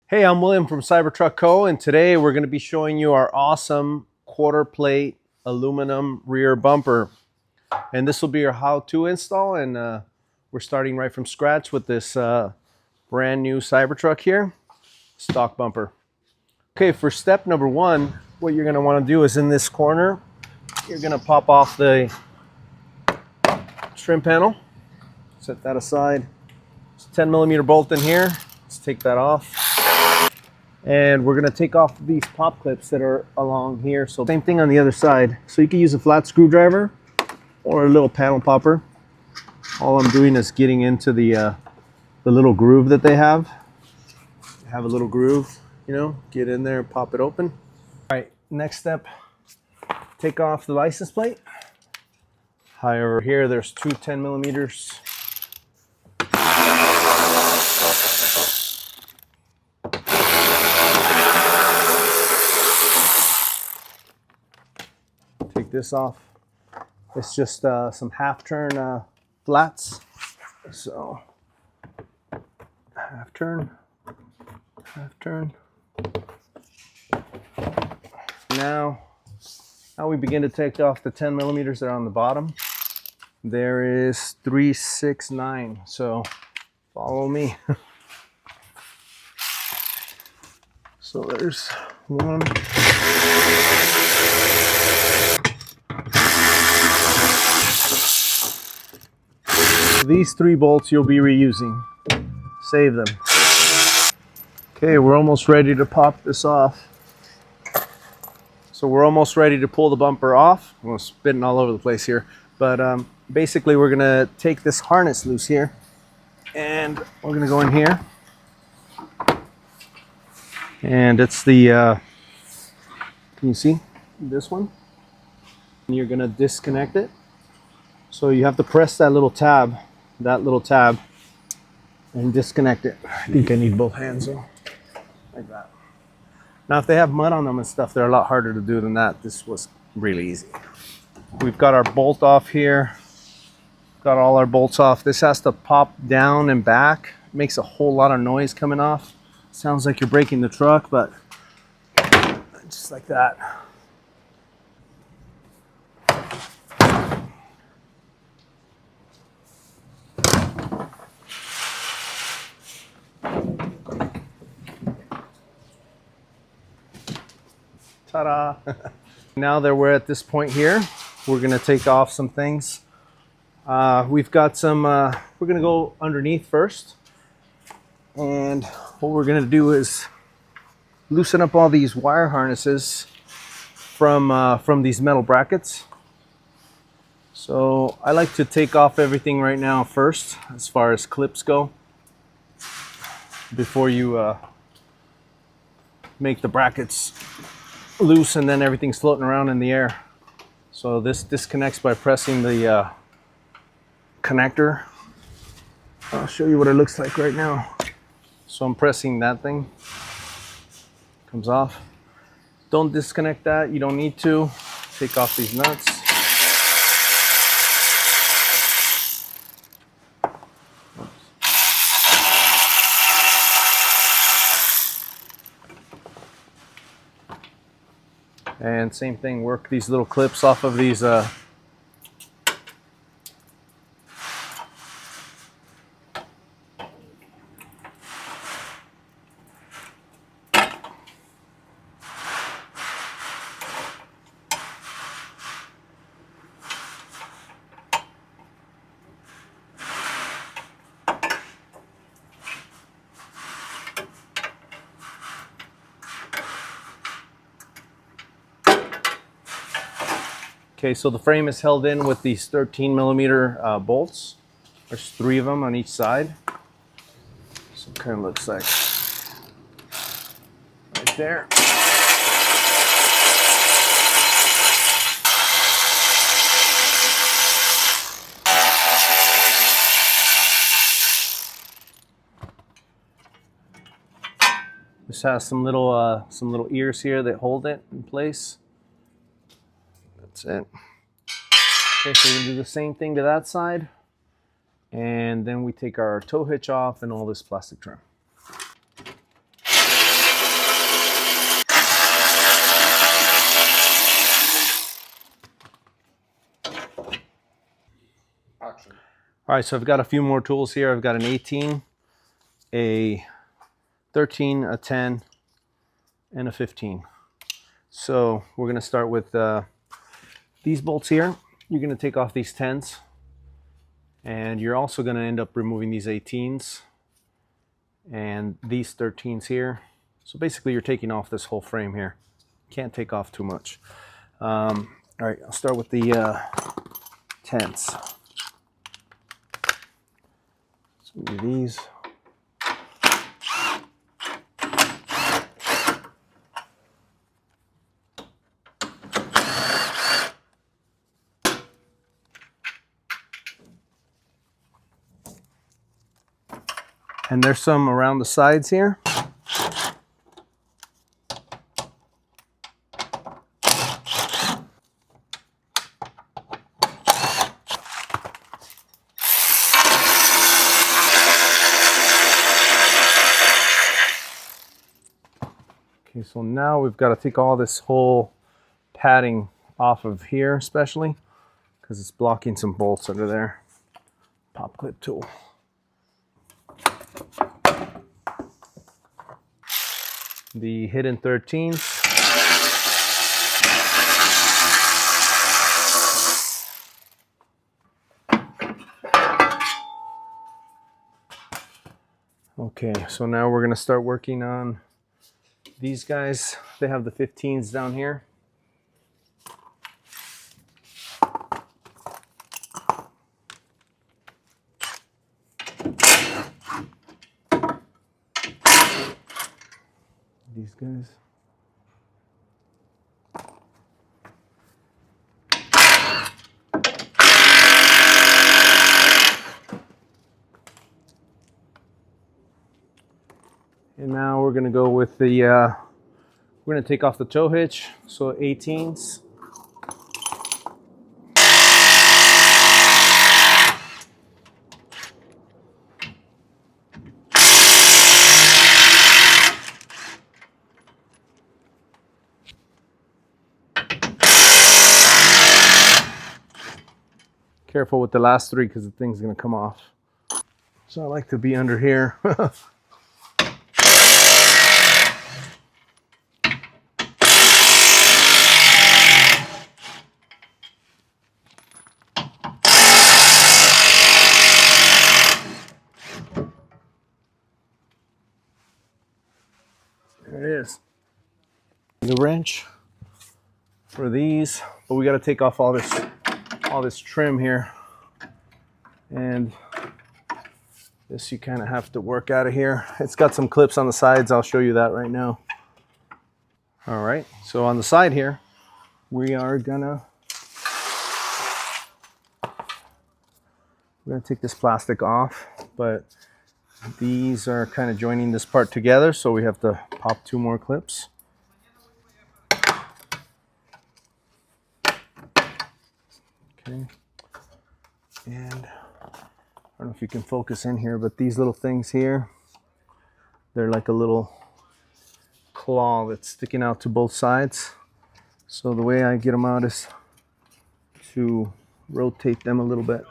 Hey, I'm William from Cybertruck Co. And today we're going to be showing you our awesome quarter plate aluminum rear bumper. And this will be your how-to install. And we're starting right from scratch with this brand new Cybertruck here, stock bumper. Okay, for step number one, what you're going to want to do is in this corner, you're going to pop off the trim panel. Set that aside. It's a 10mm bolt in here. Let's take that off. And we're going to take off these pop clips that are along here. So same thing on the other side. So you can use a flat screwdriver or a little panel popper. All I'm doing is getting into the little groove that they have. They have a little groove, you know, get in there, pop it open. All right, next step, take off the license plate. However, here there's two 10mm. Take this off. It's just some half turn flats. So half turn, half turn. Now we begin to take off the 10mm that are on the bottom. There is 3, 6, 9. So follow me. So there's one. These 3 bolts you'll be reusing. Save them. Okay, we're almost ready to pop this off. So we're almost ready to pull the bumper off. I'm spitting all over the place here. But basically we're gonna take this harness loose here and we're gonna go in here. And it's the, can you see this one? And you're gonna disconnect it. So you have to press that little tab, and disconnect it. I think I need both hands though, like that. Now if they have mud on them and stuff, they're a lot harder to do than that. This was really easy. We've got our bolt off here. Got all our bolts off. This has to pop down and back. It makes a whole lot of noise coming off. Sounds like you're breaking the truck, but just like that. Ta-da! Now that we're at this point here, we're gonna take off some things. We've got some, we're gonna go underneath first. And what we're gonna do is loosen up all these wire harnesses from these metal brackets. So I like to take off everything right now first, as far as clips go, before you make the brackets loose and then everything's floating around in the air. So this disconnects by pressing the connector. I'll show you what it looks like right now. So I'm pressing that thing, comes off. Don't disconnect that, you don't need to. Take off these nuts. And same thing, work these little clips off of these Okay, so the frame is held in with these 13mm bolts. There's 3 of them on each side. So it kind of looks like right there. This has some little ears here that hold it in place. That's it. Okay, so we're gonna do the same thing to that side. And then we take our tow hitch off and all this plastic trim. All right, so I've got a few more tools here. I've got an 18, a 13, a 10, and a 15. So we're gonna start with these bolts here. You're gonna take off these 10s, and you're also gonna end up removing these 18s and these 13s here. So basically you're taking off this whole frame here. Can't take off too much. All right, I'll start with the 10s. So do these. And there's some around the sides here. Okay, so now we've got to take all this whole padding off of here, especially because it's blocking some bolts under there. Pop clip tool. The hidden 13s. Okay, so now we're going to start working on these guys. They have the 15s down here. These guys. And now we're going to go with the, we're going to take off the tow hitch, so 18s. Careful with the last three because the thing's going to come off. So I like to be under here. There it is. The wrench for these, but we got to take off all this trim here, and this you kind of have to work out of here. It's got some clips on the sides. I'll show you that right now. All right, so on the side here, we're gonna take this plastic off, but these are kind of joining this part together, so we have to pop 2 more clips. Okay, and I don't know if you can focus in here, but these little things here, they're like a little claw that's sticking out to both sides. So the way I get them out is to rotate them a little bit.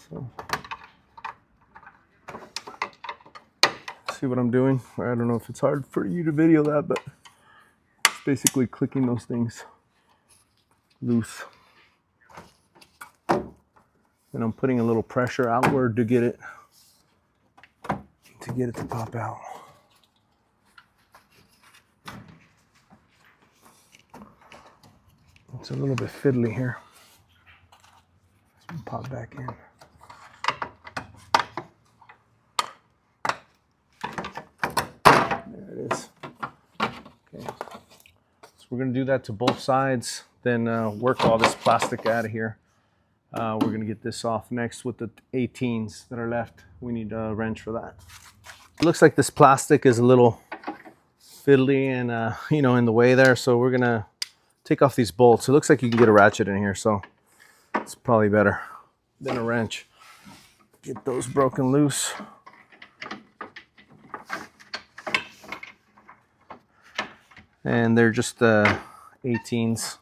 So, see what I'm doing? I don't know if it's hard for you to video that, but it's basically clicking those things loose. And I'm putting a little pressure outward to get it to pop out. It's a little bit fiddly here. Let's pop back in. There it is. Okay. So we're going to do that to both sides, then work all this plastic out of here. We're going to get this off next with the 18s that are left. We need a wrench for that. It looks like this plastic is a little fiddly and you know, in the way there, so we're going to take off these bolts. It looks like you can get a ratchet in here, so it's probably better than a wrench. Get those broken loose. And they're just 18s.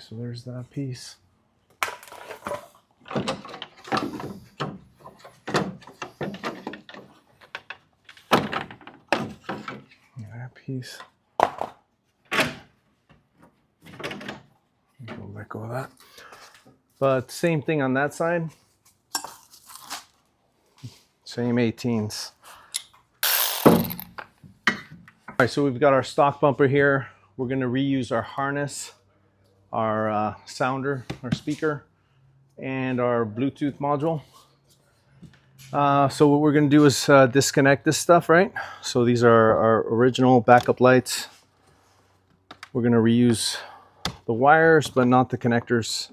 so there's that piece. That piece. We'll let go of that. But same thing on that side. Same 18s. All right, so we've got our stock bumper here. We're going to reuse our harness, our sounder, our speaker, and our Bluetooth module. So what we're going to do is disconnect this stuff, right? So these are our original backup lights. We're going to reuse the wires, but not the connectors.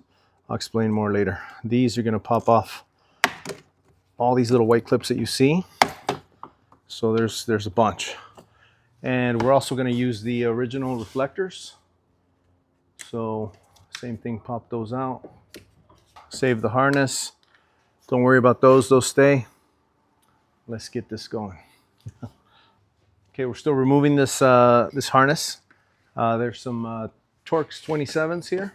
I'll explain more later. These are going to pop off all these little white clips that you see. So there's a bunch. And we're also going to use the original reflectors. So same thing, pop those out. Save the harness. Don't worry about those stay. Let's get this going. Okay, we're still removing this this harness. There's some Torx 27s here.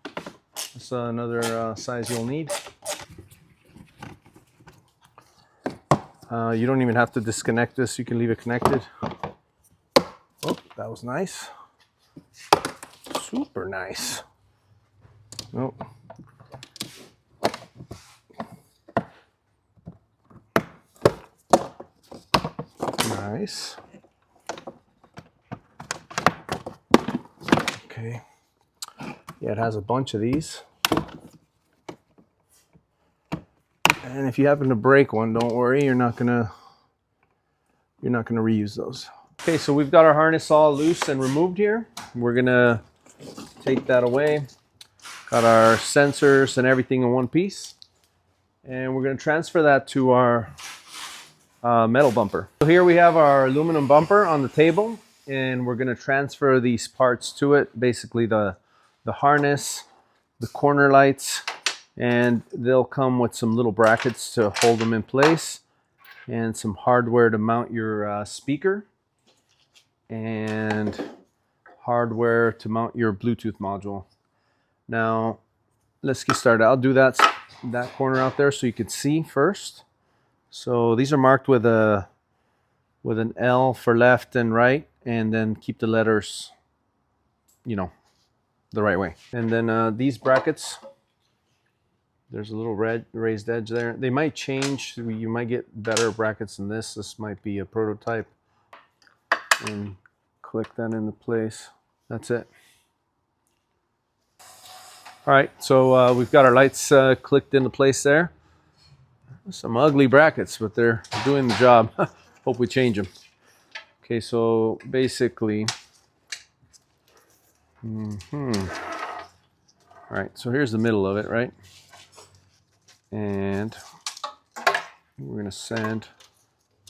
That's another size you'll need. You don't even have to disconnect this. You can leave it connected. Oh, that was nice. Super nice. Oh. Nice. Okay. Yeah, it has a bunch of these. And if you happen to break one, don't worry, you're not gonna reuse those. Okay, so we've got our harness all loose and removed here. We're gonna take that away. Got our sensors and everything in one piece. And we're gonna transfer that to our metal bumper. So here we have our aluminum bumper on the table, and we're gonna transfer these parts to it. Basically the harness, the corner lights, and they'll come with some little brackets to hold them in place, and some hardware to mount your speaker, and hardware to mount your Bluetooth module. Now, let's get started. I'll do that corner out there so you can see first. So these are marked with an L for left and right, and then keep the letters, you know, the right way. And then these brackets, there's a little red raised edge there. They might change. You might get better brackets than this. This might be a prototype. And click that into place. That's it. All right, so we've got our lights clicked into place there. Some ugly brackets, but they're doing the job. Hope we change them. Okay, so basically, all right, so here's the middle of it, right? And we're gonna send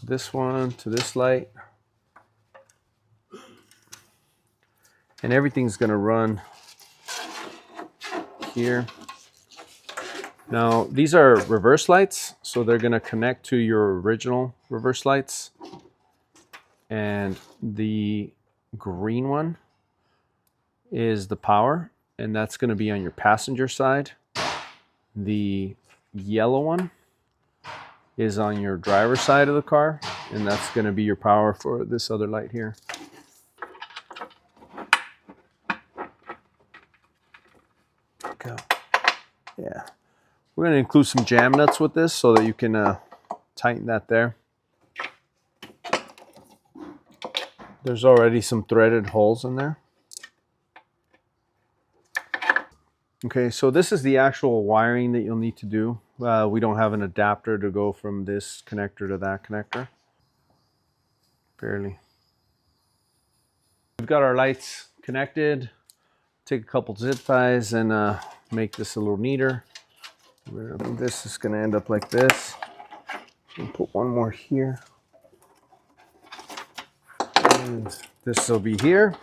this one to this light. And everything's gonna run here. Now, these are reverse lights, so they're gonna connect to your original reverse lights. And the green one is the power, and that's gonna be on your passenger side. The yellow one is on your driver's side of the car, and that's gonna be your power for this other light here. Go. Yeah. We're going to include some jam nuts with this so that you can tighten that there. There's already some threaded holes in there. Okay, so this is the actual wiring that you'll need to do. We don't have an adapter to go from this connector to that connector. Barely. We've got our lights connected. Take a couple zip ties and make this a little neater. This is going to end up like this. And put one more here. And this will be here.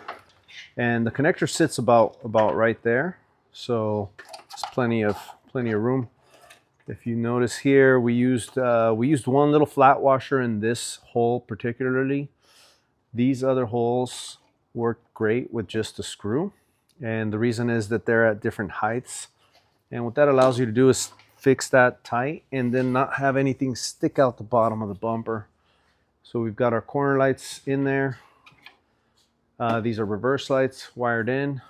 And the connector sits about right there. So there's plenty of room. If you notice here, we used one little flat washer in this hole particularly. These other holes work great with just a screw. And the reason is that they're at different heights. And what that allows you to do is fix that tight and then not have anything stick out the bottom of the bumper. So we've got our corner lights in there. These are reverse lights wired in.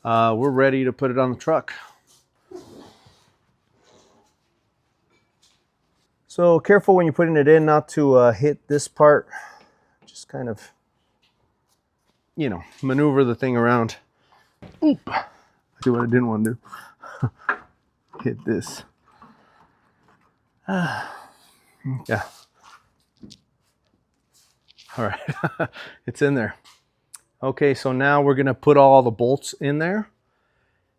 We're ready to put it on the truck. So careful when you're putting it in not to hit this part. Just kind of, you know, maneuver the thing around. Oop! See what I didn't want to do. Hit this. Yeah. All right. It's in there. Okay, so now we're going to put all the bolts in there.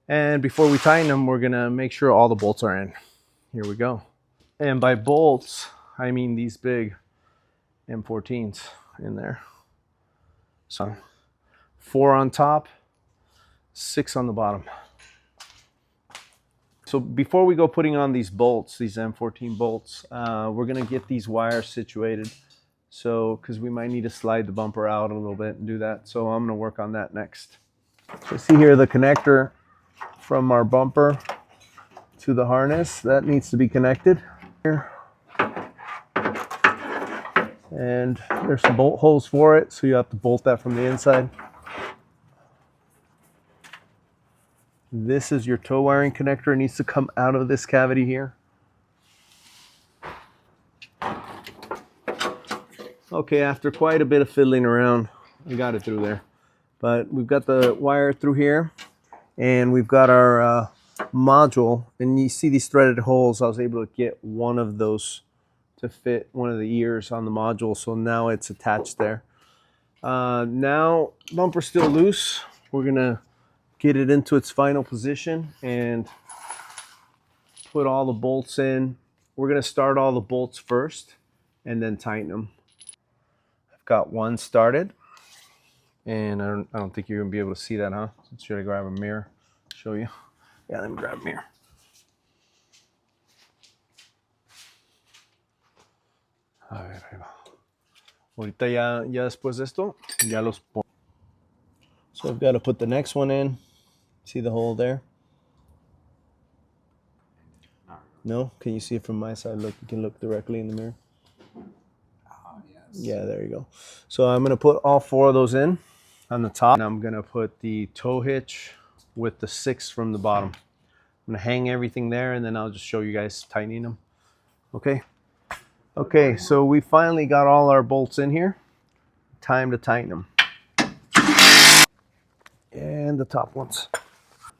And before we tighten them, we're going to make sure all the bolts are in. Here we go. And by bolts, I mean these big M14s in there. So 4 on top, 6 on the bottom. So before we go putting on these bolts, these M14 bolts, we're going to get these wires situated. So, because we might need to slide the bumper out a little bit and do that. So I'm going to work on that next. So see here the connector from our bumper to the harness. That needs to be connected here. And there's some bolt holes for it. So you have to bolt that from the inside. This is your tow wiring connector. It needs to come out of this cavity here. Okay, after quite a bit of fiddling around, we got it through there. But we've got the wire through here, and we've got our module. And you see these threaded holes. I was able to get one of those to fit one of the ears on the module. So now it's attached there. Now, bumper's still loose. We're going to get it into its final position and put all the bolts in. We're going to start all the bolts first and then tighten them. Got one started, and I don't think you're gonna be able to see that, huh? Should I grab a mirror? Show you? Yeah, let me grab a mirror. A ver, ahí va. Ahorita ya después de esto, ya los pongo. So I've got to put the next one in. See the hole there? No? Can you see it from my side? Look, you can look directly in the mirror. Yeah, there you go. So I'm going to put all 4 of those in on the top. And I'm going to put the tow hitch with the 6 from the bottom. I'm going to hang everything there, and then I'll just show you guys tightening them. Okay. Okay, so we finally got all our bolts in here. Time to tighten them. And the top ones.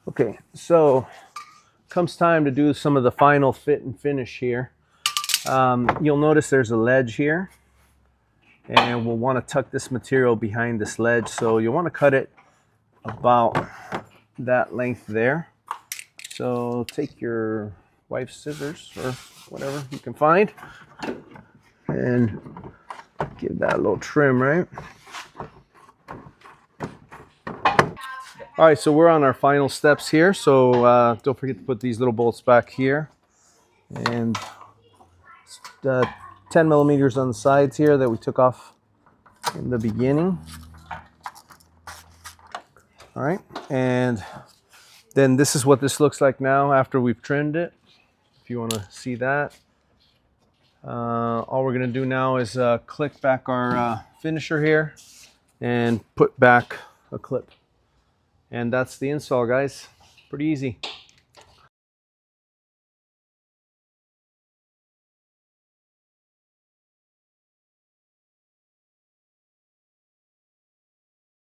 Okay, so comes time to do some of the final fit and finish here. You'll notice there's a ledge here. And we'll want to tuck this material behind this ledge. So you'll want to cut it about that length there. So take your wife's scissors or whatever you can find and give that a little trim, right? All right, so we're on our final steps here. So don't forget to put these little bolts back here. And 10 millimeters on the sides here that we took off in the beginning. All right, and then this is what this looks like now after we've trimmed it. If you want to see that. All we're going to do now is click back our finisher here and put back a clip. And that's the install, guys. Pretty easy.